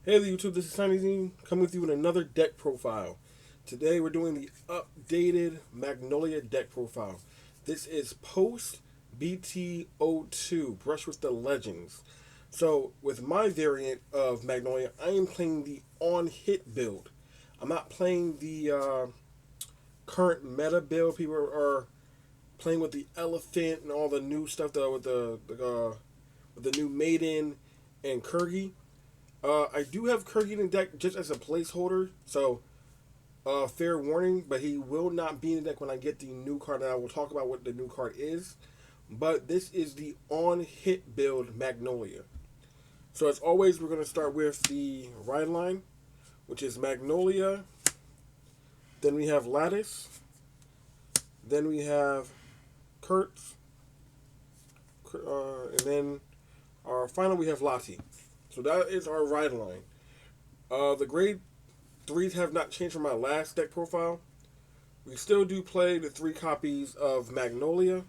Hey there YouTube, this is Tiny Zine coming with you with another deck profile. Today we're doing the updated Magnolia deck profile. This is post BT02, Brush with the Legends. So with my variant of Magnolia, I am playing the on-hit build. I'm not playing the current meta build. People are playing with the elephant and all the new stuff with the new maiden and Kurgi. I do have Kurgan in deck just as a placeholder, so fair warning, but he will not be in the deck when I get the new card, and I will talk about what the new card is. But this is the on-hit build Magnolia. So as always, we're going to start with the ride line, which is Magnolia. Then we have Lattice. Then we have Kurtz. And then our final we have Lati. So that is our ride line. The grade threes have not changed from my last deck profile. We still do play the 3 copies of Magnolia.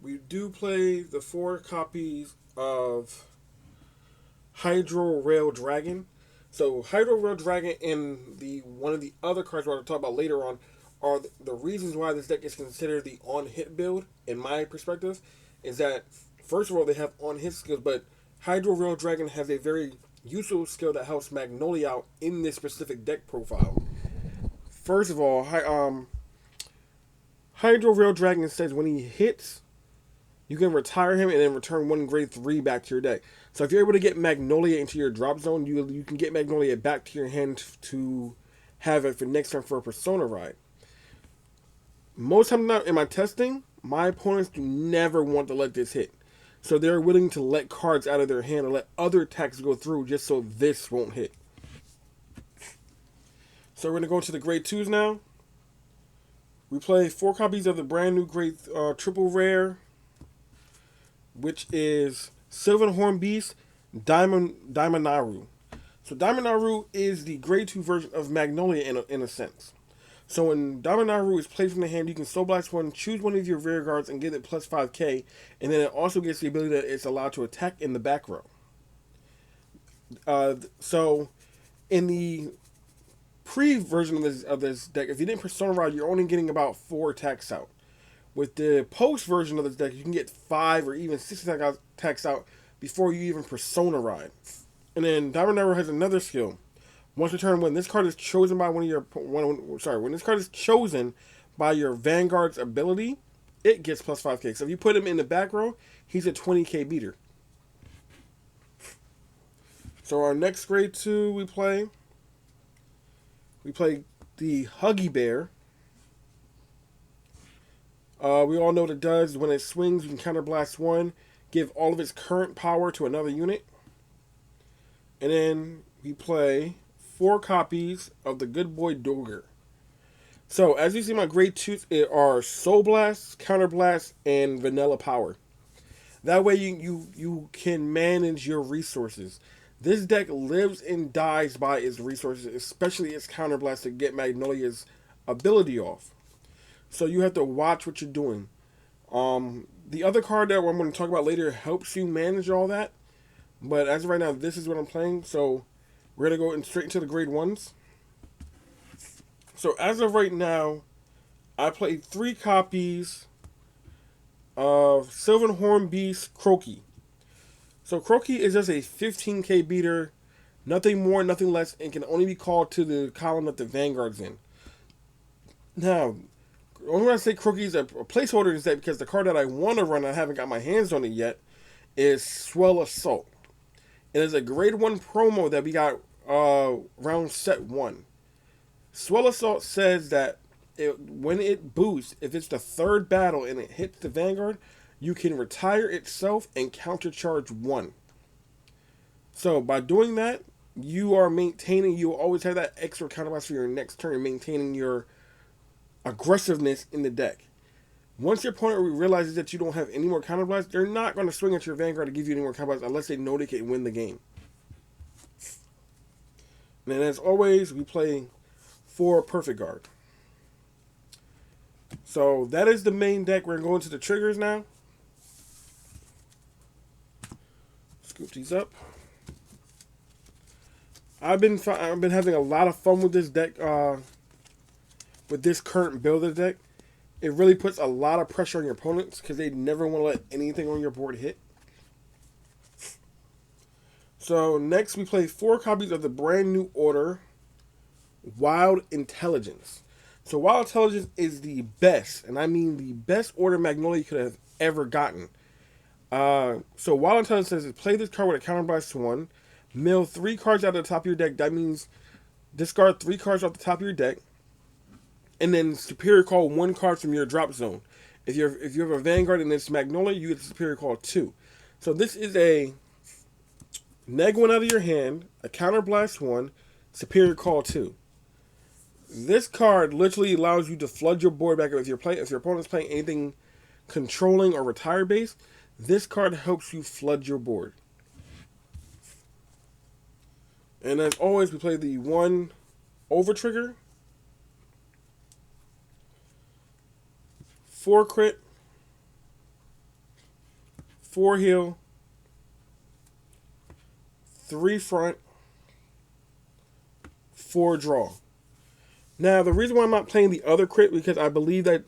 We do play the 4 copies of Hydro Rail Dragon. So Hydro Rail Dragon and the one of the other cards we're going to talk about later on are the reasons why this deck is considered the on-hit build, in my perspective, is that first of all they have on-hit skills, but Hydro Rail Dragon has a very useful skill that helps Magnolia out in this specific deck profile. First of all, Hydro Rail Dragon says when he hits, you can retire him and then return 1 grade 3 back to your deck. So if you're able to get Magnolia into your drop zone, you can get Magnolia back to your hand to have it for next turn for a Persona ride. Most times in my testing, my opponents do never want to let this hit. So they're willing to let cards out of their hand and let other attacks go through just so this won't hit. So we're going to go to the grade 2s now. We play 4 copies of the brand new grade triple rare, which is Sylvan Horn Beast Diamond Naru. So Diamond Naru is the grade 2 version of Magnolia in a sense. So when Diamond Naru is played from the hand, you can Soul Blast one, choose one of your rear guards, and get it plus 5k, and then it also gets the ability that it's allowed to attack in the back row. So in the pre-version of this deck, if you didn't Persona Ride, you're only getting about 4 attacks out. With the post version of this deck, you can get 5 or even 6 attacks out before you even Persona Ride. And then Diamond Naru has another skill. Once per turn, when this card is chosen by when this card is chosen by your Vanguard's ability, it gets plus 5k. So if you put him in the back row, he's a 20k beater. So our next grade 2 we play the Huggy Bear. We all know what it does. When it swings, you can counterblast 1, give all of its current power to another unit. And then we play 4 copies of the Good Boy Dogger. So, as you see, my grade 2s are Soul Blast, Counter Blast, and Vanilla Power. That way you can manage your resources. This deck lives and dies by its resources, especially its Counter Blast to get Magnolia's ability off. So you have to watch what you're doing. The other card that I'm going to talk about later helps you manage all that. But as of right now, this is what I'm playing. So we're going to go straight into the grade 1s. So as of right now, I played 3 copies of Sylvan Horn Beast Croaky. So Croaky is just a 15k beater, nothing more, nothing less, and can only be called to the column that the Vanguard's in. Now, the only reason I say Croaky is a placeholder is that because the card that I want to run, I haven't got my hands on it yet, is Swell Assault. It is a grade 1 promo that we got round set 1. Swell Assault says that when it boosts, if it's the 3rd battle and it hits the Vanguard, you can retire itself and countercharge 1. So by doing that, you will always have that extra counterblast for your next turn, maintaining your aggressiveness in the deck. Once your opponent realizes that you don't have any more counterblast, they're not going to swing at your Vanguard to give you any more counterblast unless they know they can win the game. And then as always, we play 4 Perfect Guard. So that is the main deck. We're going to the triggers now. Scoop these up. I've been having a lot of fun with this deck. With this current build of the deck, it really puts a lot of pressure on your opponents because they never want to let anything on your board hit. So next we play 4 copies of the brand new order, Wild Intelligence. So Wild Intelligence is the best, and I mean the best order Magnolia could have ever gotten. So Wild Intelligence says, play this card with a counterblast 1, mill 3 cards out of the top of your deck. That means discard 3 cards off the top of your deck, and then Superior Call 1 card from your drop zone. If you have a Vanguard and it's Magnolia, you get Superior Call 2. So this is a neg 1 out of your hand, a counterblast 1, Superior Call 2. This card literally allows you to flood your board back up. If your opponent's playing anything controlling or retire based, this card helps you flood your board. And as always, we play the 1 over trigger, 4 crit, 4 heal, 3 front, 4 draw. Now, the reason why I'm not playing the other crit, because I believe that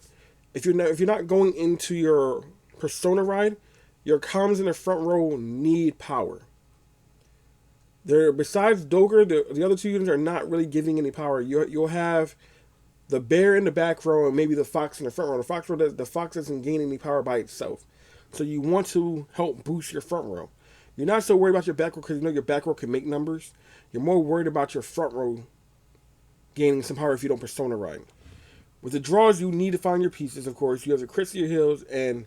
if you're not going into your Persona ride, your comms in the front row need power. Besides Doger, the other 2 units are not really giving any power. You'll have the bear in the back row and maybe the fox in the front row. The fox doesn't gain any power by itself. So you want to help boost your front row. You're not so worried about your back row because you know your back row can make numbers. You're more worried about your front row gaining some power if you don't Persona ride. With the draws, you need to find your pieces, of course. You have the crits to your heals, and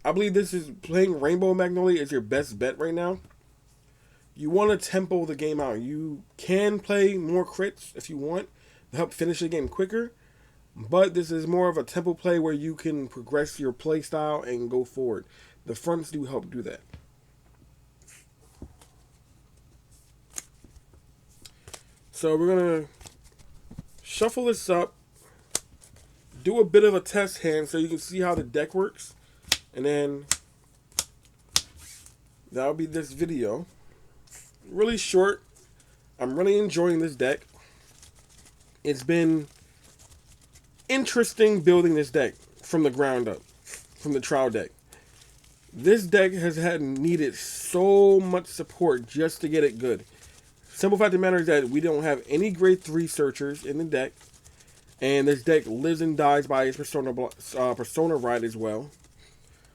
I believe this is playing Rainbow Magnolia is your best bet right now. You want to tempo the game out. You can play more crits if you want to help finish the game quicker, but this is more of a tempo play where you can progress your play style and go forward. The fronts do help do that. So we're going to shuffle this up, do a bit of a test hand so you can see how the deck works, and then that'll be this video. Really short. I'm really enjoying this deck. It's been interesting building this deck from the ground up, from the trial deck. This deck has needed so much support just to get it good. Simple fact of the matter is that we don't have any grade 3 searchers in the deck, and this deck lives and dies by its Persona ride as well.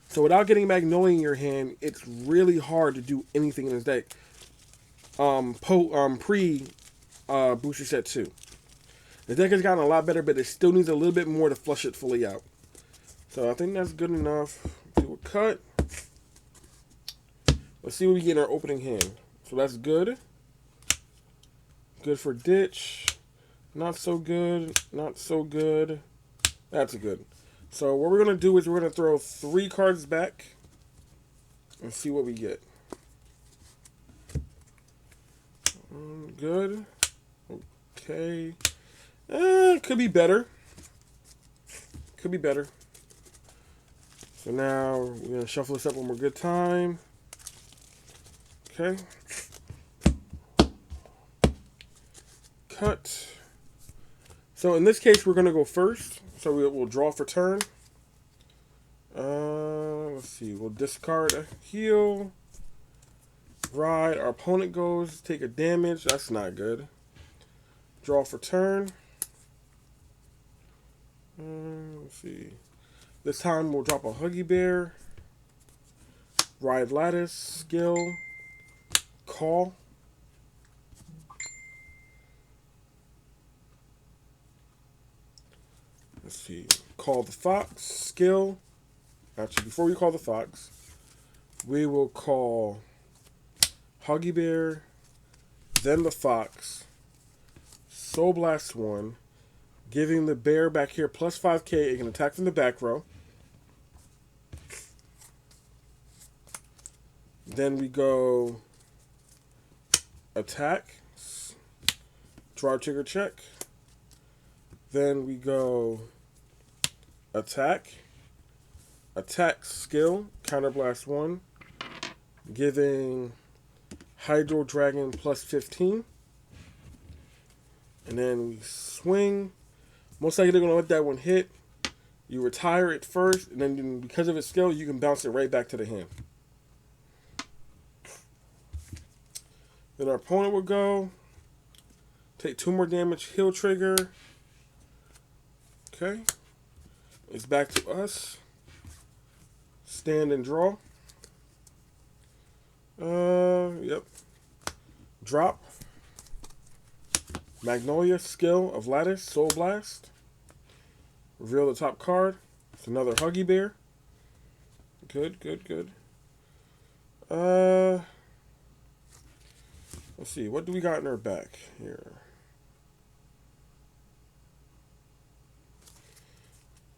So without getting Magnolia in your hand, it's really hard to do anything in this deck. Pre booster set 2. The deck has gotten a lot better, but it still needs a little bit more to flush it fully out. So I think that's good enough. Do a cut. Let's see what we get in our opening hand. So that's good. Good for ditch. Not so good. Not so good. That's good. So what we're going to do is we're going to throw 3 cards back and see what we get. Good. Okay. Could be better. Could be better. So now we're going to shuffle this up one more good time. Okay. Cut. So in this case, we're going to go first. So we'll draw for turn. Let's see. We'll discard a heal. Ride. Our opponent goes. Take a damage. That's not good. Draw for turn. Let's see. This time we'll drop a Huggy Bear. Ride Lattice. Skill. Call. Let's see. Call the Fox. Skill. Actually, before we call the Fox, we will call Huggy Bear, then the Fox, Soul Blast 1, giving the bear back here plus 5k. It can attack from the back row. Then we go attack, draw trigger check. Then we go attack, skill, counterblast 1, giving Hydro Dragon plus 15. And then we swing. Most likely they're going to let that one hit. You retire it first, and then because of its skill, you can bounce it right back to the hand. Then our opponent will go. Take 2 more damage, heal trigger. Okay. It's back to us. Stand and draw. Yep. Drop. Magnolia, skill of Lattice, Soul Blast. Reveal the top card. It's another Huggy Bear. Good, good, good. Let's see. What do we got in our back here?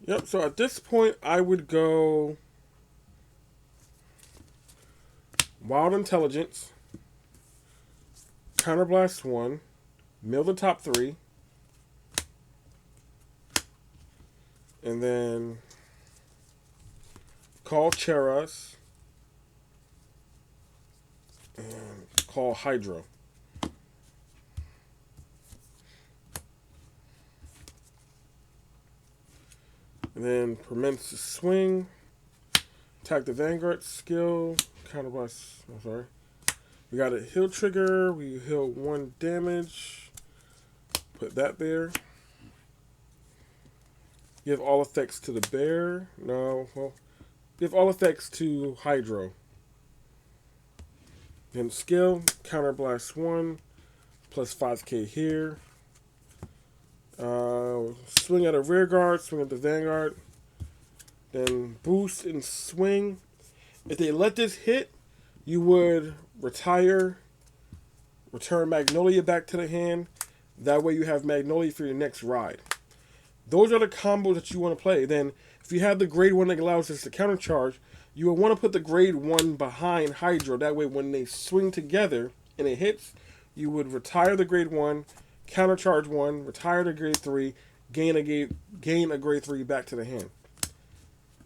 Yep, so at this point, I would go Wild Intelligence, Counterblast 1, mill the top 3, and then call Cheras and call Hydro. And then permits to swing, attack the Vanguard skill, counterblast. I'm sorry. We got a heal trigger. We heal 1 damage. Put that there. Give all effects to the bear. No, well, give all effects to Hydro. Then skill, counterblast 1, plus 5k here. Swing at a rear guard, swing at the Vanguard. Then boost and swing. If they let this hit, you would retire, return Magnolia back to the hand. That way you have Magnolia for your next ride. Those are the combos that you want to play. Then, if you have the grade 1 that allows us to countercharge, you will want to put the grade 1 behind Hydro. That way, when they swing together and it hits, you would retire the grade 1, countercharge 1, retire the grade 3, gain a grade 3 back to the hand.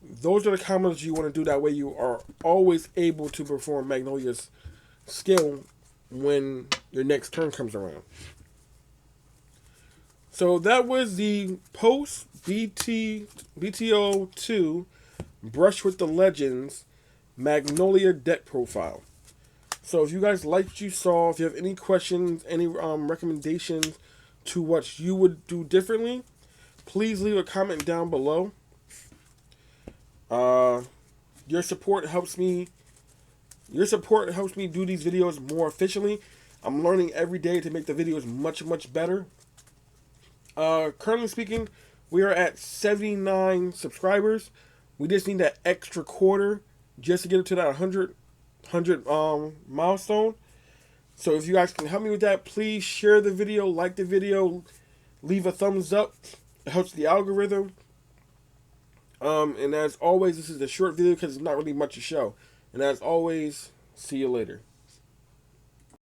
Those are the combos you want to do. That way, you are always able to perform Magnolia's skill when your next turn comes around. So that was the post BT02 Brush with the Legends Magnolia deck profile. So if you guys liked what you saw, if you have any questions, any recommendations to what you would do differently, please leave a comment down below. Your support helps me. Your support helps me do these videos more efficiently. I'm learning every day to make the videos much, much better. Currently speaking, we are at 79 subscribers. We just need that extra quarter just to get it to that 100 milestone. So if you guys can help me with that, please share the video, like the video, leave a thumbs up. It helps the algorithm. And as always, this is a short video because it's not really much to show. And as always, see you later.